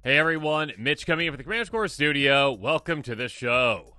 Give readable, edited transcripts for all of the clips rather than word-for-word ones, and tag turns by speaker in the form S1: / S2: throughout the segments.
S1: Hey everyone, Mitch coming in from the Command Score Studio. Welcome to the show.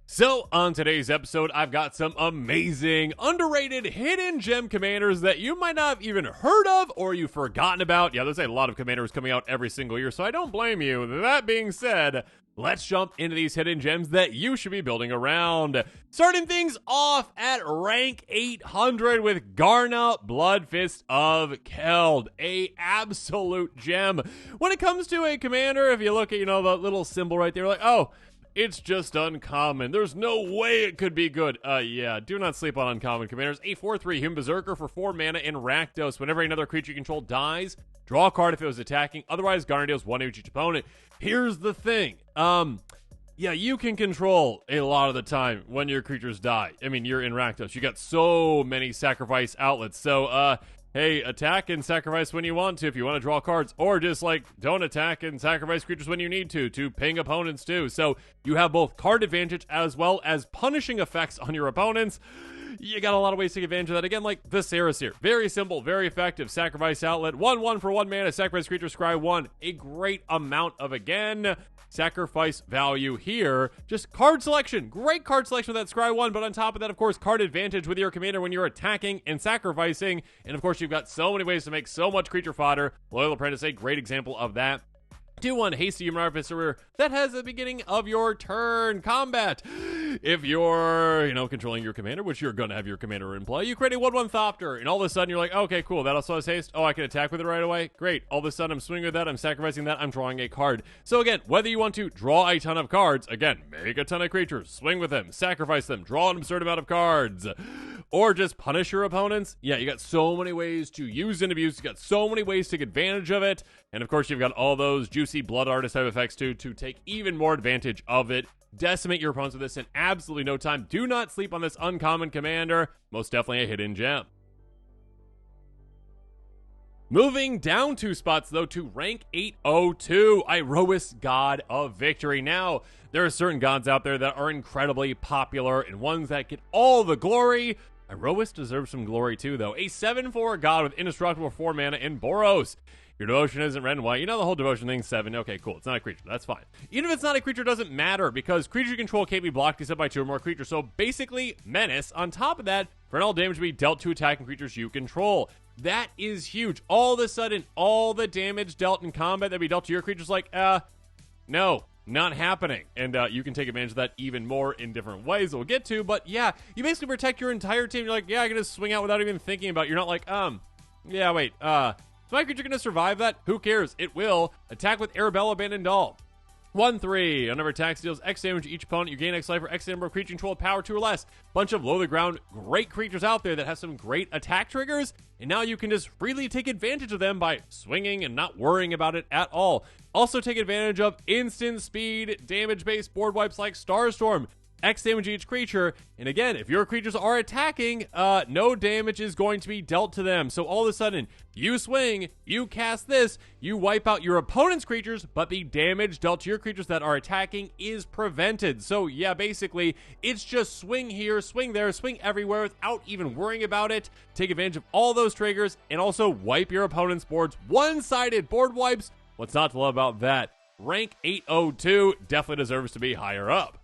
S1: So, on today's episode, I've got some amazing, underrated, hidden gem commanders that you might not have even heard of or you've forgotten about. Yeah, there's a lot of commanders coming out every single year, so I don't blame you. That being said, let's jump into these hidden gems that you should be building around. Starting things off at rank 800 with Garna, bloodfist of keld, a absolute gem. When it comes to a commander, if you look at, the little symbol right there, like, oh, it's just uncommon. There's no way it could be good. Yeah, do not sleep on uncommon commanders. A 4/3 Human Berserker for 4 mana in Rakdos. Whenever another creature you control dies, draw a card if it was attacking. Otherwise, Garna deals 1 to each opponent. Here's the thing. Yeah, you can control a lot of the time when your creatures die. I mean, you're in Rakdos. You got so many sacrifice outlets. So, hey, attack and sacrifice when you want to if you want to draw cards, or just don't attack and sacrifice creatures when you need to ping opponents too. So you have both card advantage as well as punishing effects on your opponents. You got a lot of ways to take advantage of that. Again, like Viserys here. Very simple, very effective. Sacrifice outlet. 1/1 for 1 mana. Sacrifice creature, scry 1. A great amount of, again, sacrifice value here. Just card selection. Great card selection with that scry 1. But on top of that, of course, card advantage with your commander when you're attacking and sacrificing. And of course, you've got so many ways to make so much creature fodder. Loyal Apprentice, a great example of that. 2/1 hasty human artificer that has the beginning of your turn combat. If you're, controlling your commander, which you're going to have your commander in play, you create a 1/1 Thopter, and all of a sudden you're like, okay, cool, that also has haste. Oh, I can attack with it right away. Great. All of a sudden I'm swinging with that, I'm sacrificing that, I'm drawing a card. So again, whether you want to draw a ton of cards, again, make a ton of creatures, swing with them, sacrifice them, draw an absurd amount of cards, or just punish your opponents. Yeah, you got so many ways to use and abuse. You got so many ways to take advantage of it. And of course, you've got all those juicy blood artist type effects too to take even more advantage of it. Decimate your opponents with this in absolutely no time. Do not sleep on this uncommon commander. Most definitely a hidden gem. Moving down 2 spots, though, to rank 802, Iroas, God of Victory. Now, there are certain gods out there that are incredibly popular and ones that get all the glory. Iroas deserves some glory, too, though. A 7/4 god with indestructible 4 mana in Boros. Your devotion isn't red and white. The whole devotion thing's 7. Okay, cool. It's not a creature. That's fine. Even if it's not a creature, it doesn't matter because creature control can't be blocked except by 2 or more creatures. So basically, menace. On top of that, for all damage to be dealt to attacking creatures you control. That is huge. All of a sudden, all the damage dealt in combat that be dealt to your creatures, no, not happening. And you can take advantage of that even more in different ways that we'll get to. But yeah, you basically protect your entire team. You're like, yeah, I can just swing out without even thinking about it. You're not like, yeah, wait, is my creature going to survive that? Who cares? It will. Attack with Arabella Abandoned Doll. 1/3. Whenever attacks deals X damage to each opponent, you gain X life for X number of creature control power 2 or less. Bunch of low-to-the-ground great creatures out there that have some great attack triggers, and now you can just freely take advantage of them by swinging and not worrying about it at all. Also take advantage of instant speed, damage-based board wipes like Starstorm. X damage each creature, and again, if your creatures are attacking, no damage is going to be dealt to them. So all of a sudden, you swing, you cast this, you wipe out your opponent's creatures, but the damage dealt to your creatures that are attacking is prevented. So yeah, basically, it's just swing here, swing there, swing everywhere without even worrying about it. Take advantage of all those triggers, and also wipe your opponent's boards. One-sided board wipes. What's not to love about that? Rank 802 definitely deserves to be higher up.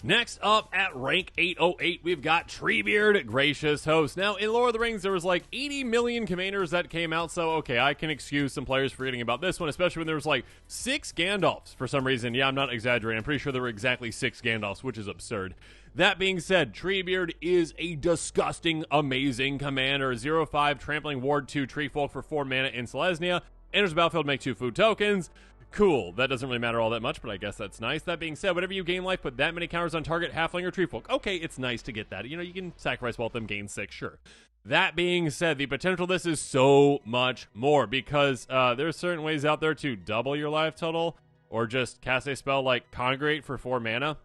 S1: Next up at rank 808, we've got Treebeard, Gracious Host. Now, in Lord of the Rings, there was 80 million commanders that came out, so okay, I can excuse some players forgetting about this one, especially when there was 6 Gandalfs for some reason. Yeah, I'm not exaggerating. I'm pretty sure there were exactly 6 Gandalfs, which is absurd. That being said, Treebeard is a disgusting, amazing commander. 0/5 Trampling Ward 2 Treefolk for 4 mana in Selesnya. Enters the battlefield, make 2 food tokens. Cool. That doesn't really matter all that much, but I guess that's nice. That being said, whenever you gain life, put that many counters on target, halfling or treefolk. Okay, it's nice to get that. You can sacrifice both of them, gain 6, sure. That being said, the potential of this is so much more because there are certain ways out there to double your life total or just cast a spell like Congregate for 4 mana.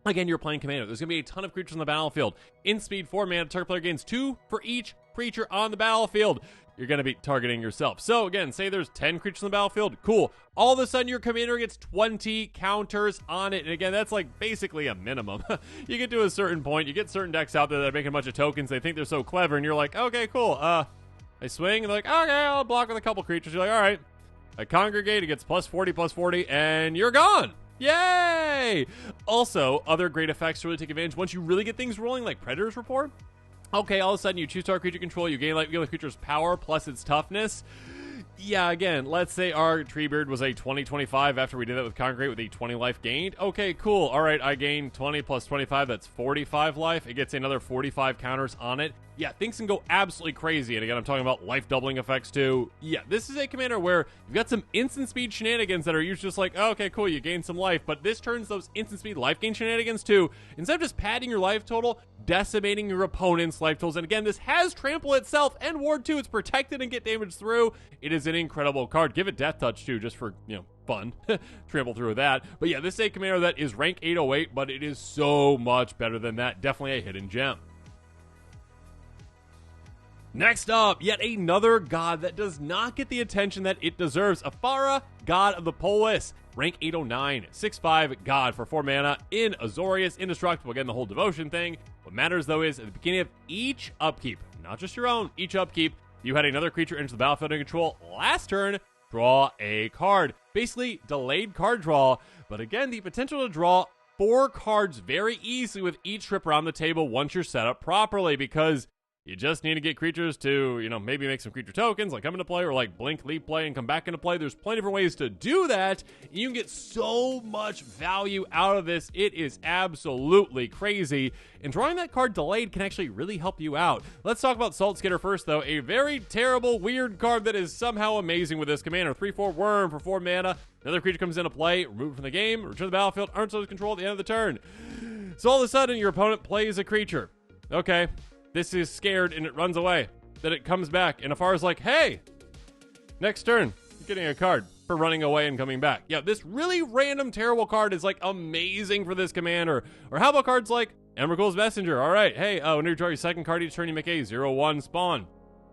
S1: Again, you're playing Commander. There's going to be a ton of creatures on the battlefield. In speed, 4 mana, target player gains 2 for each creature on the battlefield. You're going to be targeting yourself. So again, say there's 10 creatures on the battlefield. Cool. All of a sudden, your commander gets 20 counters on it. And again, that's basically a minimum. You get to a certain point. You get certain decks out there that are making a bunch of tokens. They think they're so clever. And you're like, okay, cool. I swing. And they're like, okay, I'll block with a couple creatures. You're like, all right. I congregate, it gets +40, and you're gone. Yay! Also, other great effects to really take advantage once you really get things rolling, like Predator's Rapport. Okay, all of a sudden you choose target creature control, you gain the creature's power plus its toughness. Yeah, again, let's say our Treebeard was a 20-25 after we did that with Congregate with a 20 life gained. Okay, cool. All right, I gain 20 plus 25, that's 45 life. It gets another 45 counters on it. Yeah, things can go absolutely crazy. And again, I'm talking about life doubling effects too. Yeah, this is a commander where you've got some instant speed shenanigans that are usually just like, oh, okay, cool, you gain some life. But this turns those instant speed life gain shenanigans to, instead of just padding your life total, decimating your opponent's life totals. And again, this has trample itself and ward too. It's protected and get damage through. It is an incredible card. Give it death touch too, just for, fun. Trample through with that. But yeah, this is a commander that is rank 808, but it is so much better than that. Definitely a hidden gem. Next up, yet another god that does not get the attention that it deserves. Ephara, God of the Polis. Rank 809, 6/5 god for 4 mana in Azorius, indestructible. Again, the whole devotion thing. What matters though is at the beginning of each upkeep, not just your own, each upkeep, you had another creature enter the battlefield in control. Last turn, draw a card. Basically, delayed card draw, but again, the potential to draw 4 cards very easily with each trip around the table once you're set up properly, because you just need to get creatures to, maybe make some creature tokens, like come into play, or like blink, leap play, and come back into play. There's plenty of different ways to do that. You can get so much value out of this. It is absolutely crazy. And drawing that card delayed can actually really help you out. Let's talk about Salt Skitter first, though. A very terrible, weird card that is somehow amazing with this commander. 3/4 worm for 4 mana. Another creature comes into play, remove it from the game, return to the battlefield, earns those control at the end of the turn. So all of a sudden, your opponent plays a creature. Okay. This is scared and it runs away. Then it comes back and Ephara's like, hey, next turn, you're getting a card for running away and coming back. Yeah, this really random, terrible card is like amazing for this commander. Or how about cards like Emrakul's Messenger? All right, hey, when you draw your second card each turn, you make a 0/1 spawn.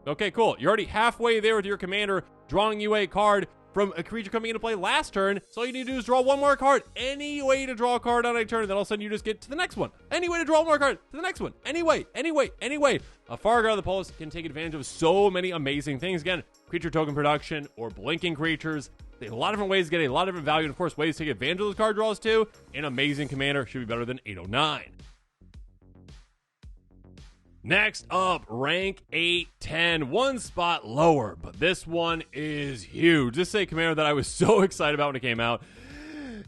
S1: Okay, cool. You're already halfway there with your commander drawing you a card from a creature coming into play last turn. So all you need to do is draw one more card. Any way to draw a card on a turn, then all of a sudden you just get to the next one. Any way to draw one more card to the next one. Anyway. Ephara, God of the Polis can take advantage of so many amazing things. Again, creature token production or blinking creatures. A lot of different ways to get a lot of different value, and of course ways to take advantage of those card draws too. An amazing commander, should be better than 809. Next up, rank 810, one spot lower, but this one is huge. This is a commander that I was so excited about when it came out,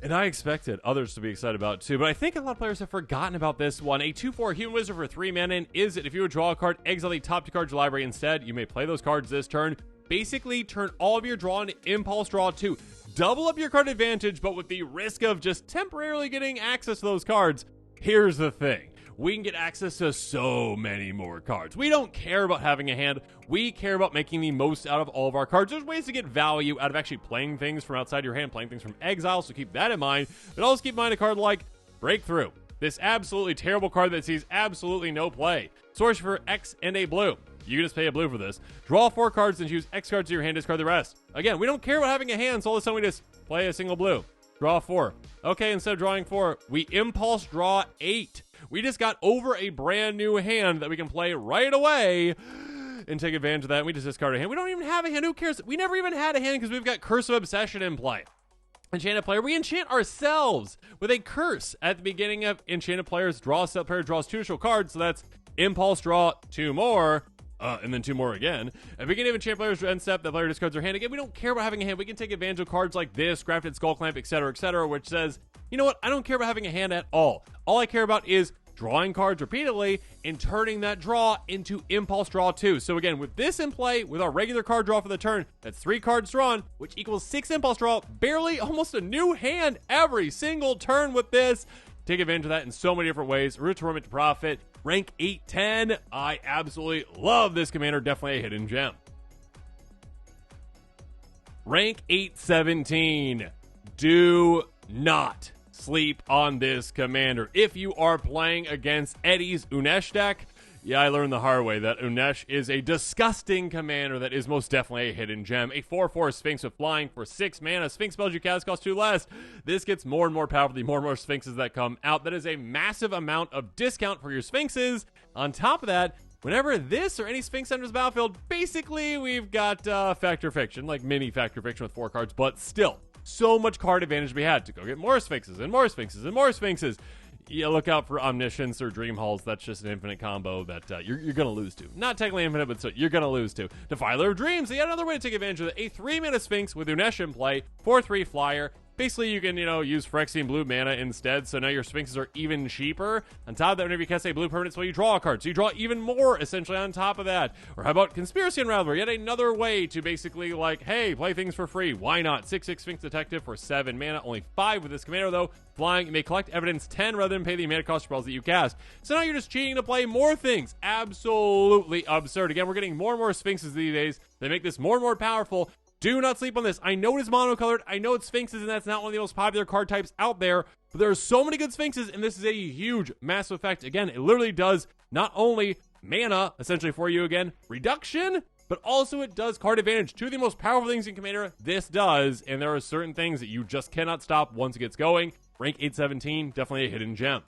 S1: and I expected others to be excited about too, but I think a lot of players have forgotten about this one. A 2/4 Human Wizard for 3 mana, and is it if you would draw a card, exile the top 2 cards of your library instead. You may play those cards this turn. Basically, turn all of your draw into Impulse Draw 2. Double up your card advantage, but with the risk of just temporarily getting access to those cards. Here's the thing. We can get access to so many more cards. We don't care about having a hand. We care about making the most out of all of our cards. There's ways to get value out of actually playing things from outside your hand, playing things from exile, so keep that in mind. But also keep in mind a card like Breakthrough. This absolutely terrible card that sees absolutely no play. Source for X and a blue. You can just pay a blue for this. Draw 4 cards and choose X cards to your hand, discard the rest. Again, we don't care about having a hand, so all of a sudden we just play a single blue. Draw 4. Okay, instead of drawing 4, we impulse draw 8. We just got over a brand new hand that we can play right away and take advantage of that. We just discard a hand. We don't even have a hand. Who cares? We never even had a hand because we've got Curse of Obsession in play. Enchanted player, we enchant ourselves with a curse at the beginning of enchanted players. Player draws 2 additional cards, so that's impulse draw 2 more. And then 2 more again. At the beginning of enchanted player's end step, the player discards their hand. Again, we don't care about having a hand. We can take advantage of cards like this, Grafted Skull Clamp, etc., which says, you know what? I don't care about having a hand at all. All I care about is drawing cards repeatedly and turning that draw into Impulse Draw 2. So again, with this in play, with our regular card draw for the turn, that's 3 cards drawn, which equals 6 Impulse Draw, barely almost a new hand every single turn with this. Take advantage of that in so many different ways. Root to Torment to Profit. Rank 810. I absolutely love this commander. Definitely a hidden gem. Rank 817. Do not sleep on this commander. If you are playing against Eddie's Unesh deck, yeah, I learned the hard way that Unesh is a disgusting commander that is most definitely a hidden gem. A 4/4 Sphinx with flying for 6 mana. Sphinx spells you cast cost 2 less. This gets more and more powerful the more and more Sphinxes that come out. That is a massive amount of discount for your Sphinxes. On top of that, Whenever this or any Sphinx enters the battlefield, basically we've got Factor Fiction, like mini Factor Fiction with 4 cards, but still, so much card advantage to be had to go get more Sphinxes and more Sphinxes and more Sphinxes. Yeah, look out for Omniscience or Dream Halls. That's just an infinite combo that you're going to lose to. Not technically infinite, but so you're going to lose to. Defiler of Dreams, yet another way to take advantage of it. A 3-mana Sphinx with Unesh in play, 4/3 flyer. Basically, you can, use Phyrexian blue mana instead, so now your Sphinxes are even cheaper. On top of that, whenever you cast a blue permanent spell, you draw a card, so you draw even more, essentially, on top of that. Or how about Conspiracy Unraveler? Yet another way to basically, hey, play things for free. Why not? 6/6 Sphinx Detective for 7 mana, only 5 with this commander, though. Flying, you may collect evidence 10 rather than pay the mana cost spells that you cast. So now you're just cheating to play more things. Absolutely absurd. Again, we're getting more and more Sphinxes these days. They make this more and more powerful. Do not sleep on this. I know it's monocolored. I know it's Sphinxes, and that's not one of the most popular card types out there. But there are so many good Sphinxes, and this is a huge, massive effect. Again, it literally does not only mana, essentially for you again, reduction, but also it does card advantage. Two of the most powerful things in Commander, this does, and there are certain things that you just cannot stop once it gets going. Rank 817, definitely a hidden gem.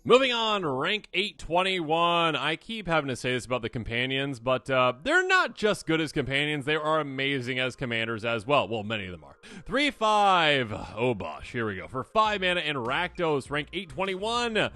S1: Moving on, rank 821. I keep having to say this about the companions, but they're not just good as companions, they are amazing as commanders as well. Well, many of them are. 3/5 Obosh, here we go. For 5 mana and Rakdos, rank 821.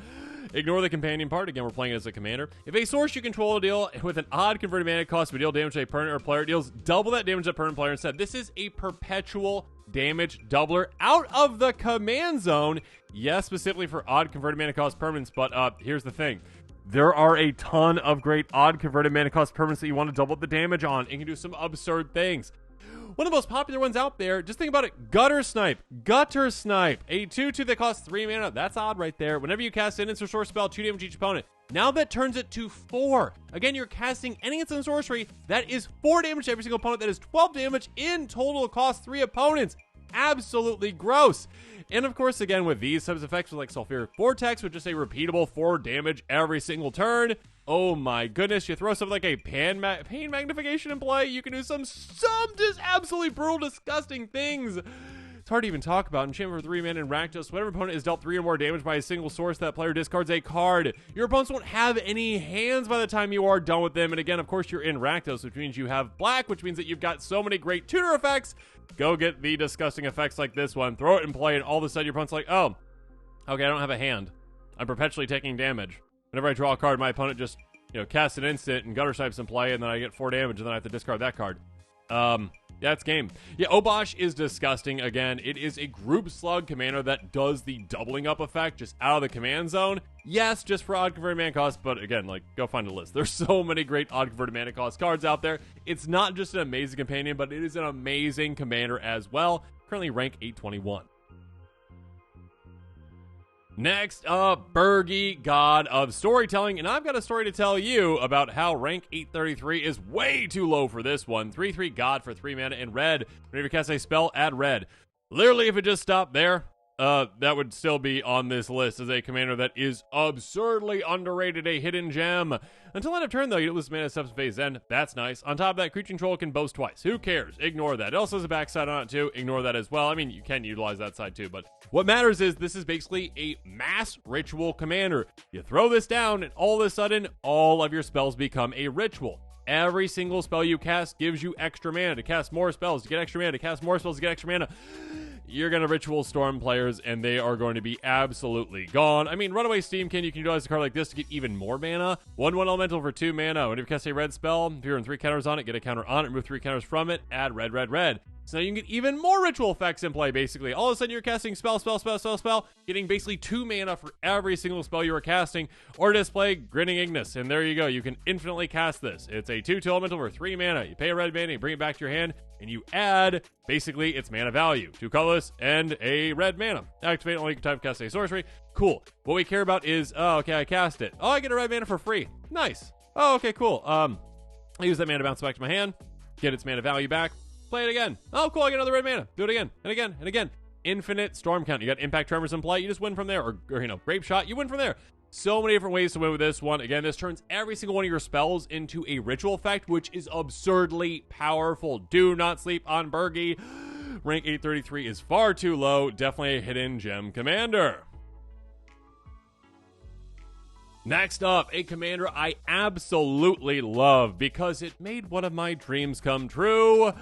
S1: Ignore the companion part. Again, we're playing it as a commander. If a source you control deal with an odd converted mana cost but deal damage to a permanent or player, deals double that damage to a permanent player instead. This is a perpetual damage doubler out of the command zone. Yes, specifically for odd converted mana cost permanents, but here's the thing. There are a ton of great odd converted mana cost permanents that you want to double the damage on and can do some absurd things. One of the most popular ones out there, just think about it, Gutter Snipe. Gutter Snipe, a 2/2 that costs 3 mana. That's odd right there. Whenever you cast an instant source spell, 2 damage each opponent. Now that turns it to 4. Again, you're casting any instant sorcery. That is 4 damage to every single opponent. That is 12 damage in total across 3 opponents. Absolutely gross. And of course, again, with these types of effects, like Sulfuric Vortex, with just a repeatable 4 damage every single turn. Oh my goodness, you throw something like a pain magnification in play, you can do some just absolutely brutal, disgusting things. It's hard to even talk about. Enchantment for 3 mana and Rakdos. Whenever opponent is dealt 3 or more damage by a single source, that player discards a card. Your opponents won't have any hands by the time you are done with them. And again, of course, you're in Rakdos, which means you have black, which means that you've got so many great tutor effects. Go get the disgusting effects like this one. Throw it in play, and all of a sudden your opponent's like, oh, okay, I don't have a hand. I'm perpetually taking damage. Whenever I draw a card, my opponent just, casts an instant and Gutter Snipes in play, and then I get 4 damage, and then I have to discard that card. Yeah, it's game. Yeah, Obosh is disgusting. Again, it is a group slug commander that does the doubling up effect just out of the command zone. Yes, just for odd converted mana cost, but again, go find a list. There's so many great odd converted mana cost cards out there. It's not just an amazing companion, but it is an amazing commander as well. Currently rank 821. Next up, Birgi, God of Storytelling, and I've got a story to tell you about how rank 833 is way too low for this one. 3/3 God for 3 mana in red. Whenever you cast a spell, add red. Literally, if it just stopped there, that would still be on this list as a commander that is absurdly underrated, a hidden gem. Until end of turn, though, you lose mana steps phase end. That's nice. On top of that, creature control can boast twice. Who cares? Ignore that. It also has a backside on it, too. Ignore that as well. I mean, you can utilize that side, too, but what matters is this is basically a mass ritual commander. You throw this down, and all of a sudden, all of your spells become a ritual. Every single spell you cast gives you extra mana to cast more spells, to get extra mana, to cast more spells, to get extra mana. You're going to Ritual Storm players, and they are going to be absolutely gone. I mean, Runaway Steamkin, you can utilize a card like this to get even more mana. 1/1 Elemental for 2 mana. Whenever you cast a red spell, if you're in 3 counters on it, get a counter on it, remove 3 counters from it, add red, red, red. So now you can get even more ritual effects in play, basically. All of a sudden, you're casting spell, getting basically 2 mana for every single spell you are casting, or display Grinning Ignis, and there you go. You can infinitely cast this. It's a 2/2 Elemental for 3 mana. You pay a red mana, you bring it back to your hand, and you add, basically, its mana value. 2 colorless and a red mana. Activate only type cast a sorcery. Cool. What we care about is, oh, okay, I cast it. Oh, I get a red mana for free. Nice. Oh, okay, cool. I use that mana to bounce back to my hand, get its mana value back, play it again. Oh, cool, I get another red mana. Do it again, and again, and again. Infinite Storm Count. You got Impact Tremors in play, you just win from there. Or Grape Shot, you win from there. So many different ways to win with this one. Again, this turns every single one of your spells into a ritual effect, which is absurdly powerful. Do not sleep on Birgi. Rank 833 is far too low. Definitely a hidden gem commander. Next up, a commander I absolutely love because it made one of my dreams come true.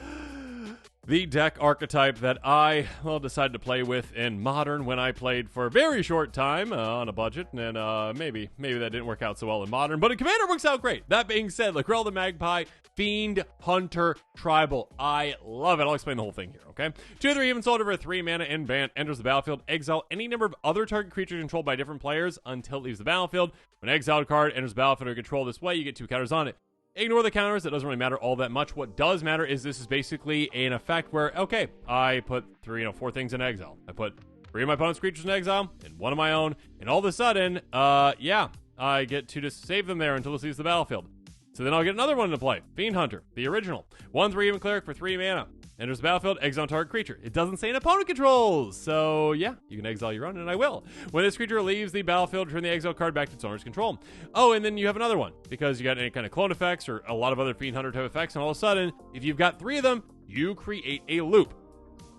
S1: The deck archetype that I, decided to play with in Modern when I played for a very short time on a budget, and maybe that didn't work out so well in Modern, but in Commander works out great. That being said, Lagrella the Magpie, Fiend, Hunter, Tribal. I love it. I'll explain the whole thing here, okay? 2/3 even sold over 3 mana in Bant, enters the battlefield, exile any number of other target creatures controlled by different players until it leaves the battlefield. When an exiled card enters the battlefield or control this way, you get 2 counters on it. Ignore the counters. It doesn't really matter all that much. What does matter is this is basically an effect where, okay, I put 4 things in exile. I put 3 of my opponent's creatures in exile and 1 of my own, and all of a sudden, I get to just save them there until it leaves the battlefield. So then I'll get another one to play. Fiend Hunter, the original. 1/3 even cleric for 3 mana. Enters the battlefield, exile target creature. It doesn't say an opponent controls, so yeah, you can exile your own, and I will. When this creature leaves the battlefield, turn the exile card back to its owner's control. Oh, and then you have another one, because you got any kind of clone effects or a lot of other Fiend Hunter type effects, and all of a sudden, if you've got 3 of them, you create a loop.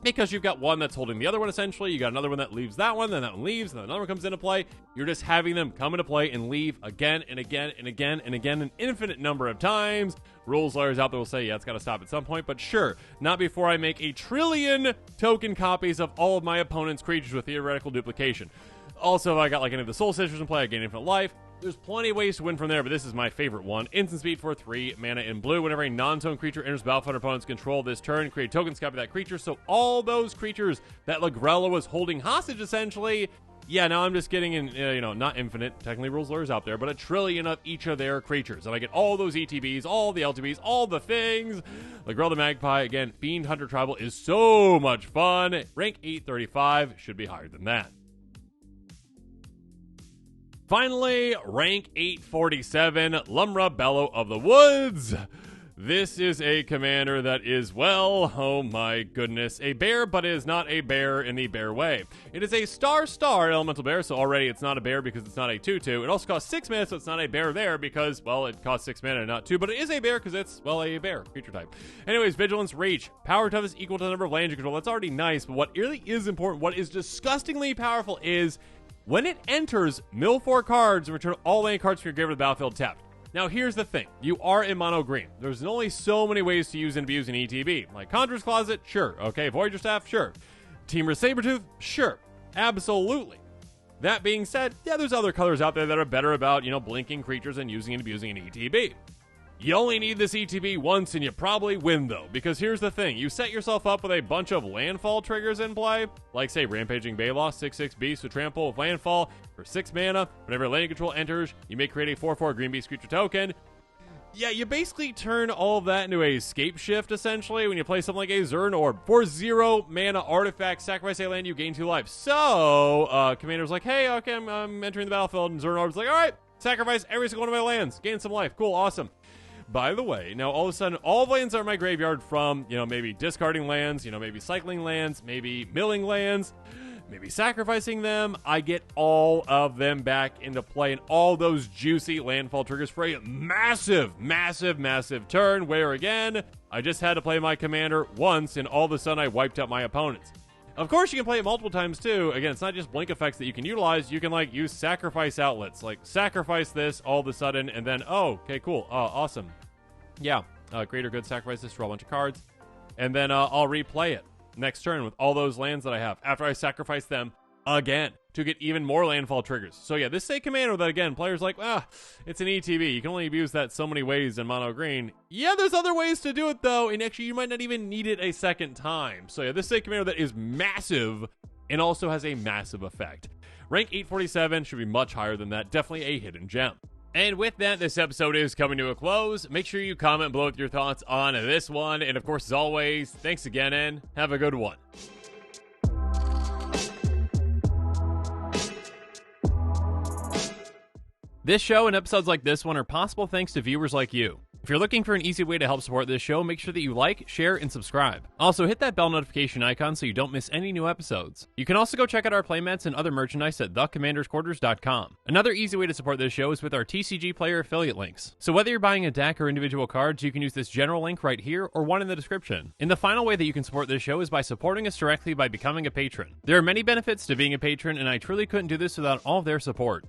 S1: Because you've got one that's holding the other one, essentially. You got another one that leaves that one, then that one leaves, and then another one comes into play. You're just having them come into play and leave again and again and again and again an infinite number of times. Rules lawyers out there will say, yeah, it's got to stop at some point, but sure, not before I make a trillion token copies of all of my opponent's creatures with theoretical duplication. Also, if I got like any of the Soul Sisters in play, I gain infinite life. There's plenty of ways to win from there, but this is my favorite one. Instant speed for 3 mana in blue. Whenever a non-tone creature enters battlefield under opponent's control this turn, create tokens copy that creature. So all those creatures that Lagrella was holding hostage, essentially, yeah, now I'm just getting in, not infinite, technically rules lawyers out there, but a trillion of each of their creatures. And I get all those ETBs, all the LTBs, all the things. Lagrella the Magpie, again, Fiend Hunter Tribal is so much fun. Rank 835, should be higher than that. Finally, rank 847, Lumra, Bellow of the Woods. This is a commander that is, well, oh my goodness, a bear, but it is not a bear in the bear way. It is a star elemental bear, so already it's not a bear because it's not a 2/2. It also costs 6 mana, so it's not a bear there because, well, it costs 6 mana and not 2, but it is a bear because it's, well, a bear creature type. Anyways, vigilance, reach, power toughness equal to the number of lands you control. That's already nice, but what really is important, what is disgustingly powerful is when it enters, mill 4 cards and return all land cards from your grave to the battlefield tapped. Now, here's the thing. You are in mono green. There's only so many ways to use and abuse an ETB. Like Conjurer's Closet, sure. Okay, Voyager Staff, sure. Teamer Sabertooth, sure. Absolutely. That being said, yeah, there's other colors out there that are better about, blinking creatures and using and abusing an ETB. You only need this ETB once and you probably win though, because here's the thing. You set yourself up with a bunch of landfall triggers in play, like say Rampaging Bayloss, 6/6 beast with trample with landfall for 6 mana. Whenever land control enters, you may create a 4/4 green beast creature token. Yeah, you basically turn all of that into a scape shift essentially when you play something like a Zern Orb. For 0 mana artifact, sacrifice a land, you gain 2 life. So, commander's like, hey, okay, I'm entering the battlefield, and Zern Orb's like, alright, sacrifice every single one of my lands, gain some life, cool, awesome. By the way, now all of a sudden, all the lands are in my graveyard from, maybe discarding lands, maybe cycling lands, maybe milling lands, maybe sacrificing them. I get all of them back into play and all those juicy landfall triggers for a massive, massive, massive turn where, again, I just had to play my commander once and all of a sudden I wiped out my opponents. Of course, you can play it multiple times, too. Again, it's not just blink effects that you can utilize. You can, use sacrifice outlets. Sacrifice this all of a sudden, and then, oh, okay, cool. Awesome. Yeah, greater good, sacrifice this, draw a bunch of cards. And then I'll replay it next turn with all those lands that I have after I sacrifice them again to get even more landfall triggers. So, yeah, this is a commander that, again, players like, it's an ETB. You can only abuse that so many ways in mono green. Yeah, there's other ways to do it, though, and actually you might not even need it a second time. So, yeah, this is a commander that is massive and also has a massive effect. Rank 847 should be much higher than that. Definitely a hidden gem. And with that, this episode is coming to a close. Make sure you comment below with your thoughts on this one. And, of course, as always, thanks again, and have a good one. This show and episodes like this one are possible thanks to viewers like you. If you're looking for an easy way to help support this show, make sure that you like, share, and subscribe. Also, hit that bell notification icon so you don't miss any new episodes. You can also go check out our playmats and other merchandise at thecommandersquarters.com. Another easy way to support this show is with our TCG player affiliate links. So whether you're buying a deck or individual cards, you can use this general link right here or one in the description. And the final way that you can support this show is by supporting us directly by becoming a patron. There are many benefits to being a patron, and I truly couldn't do this without all of their support.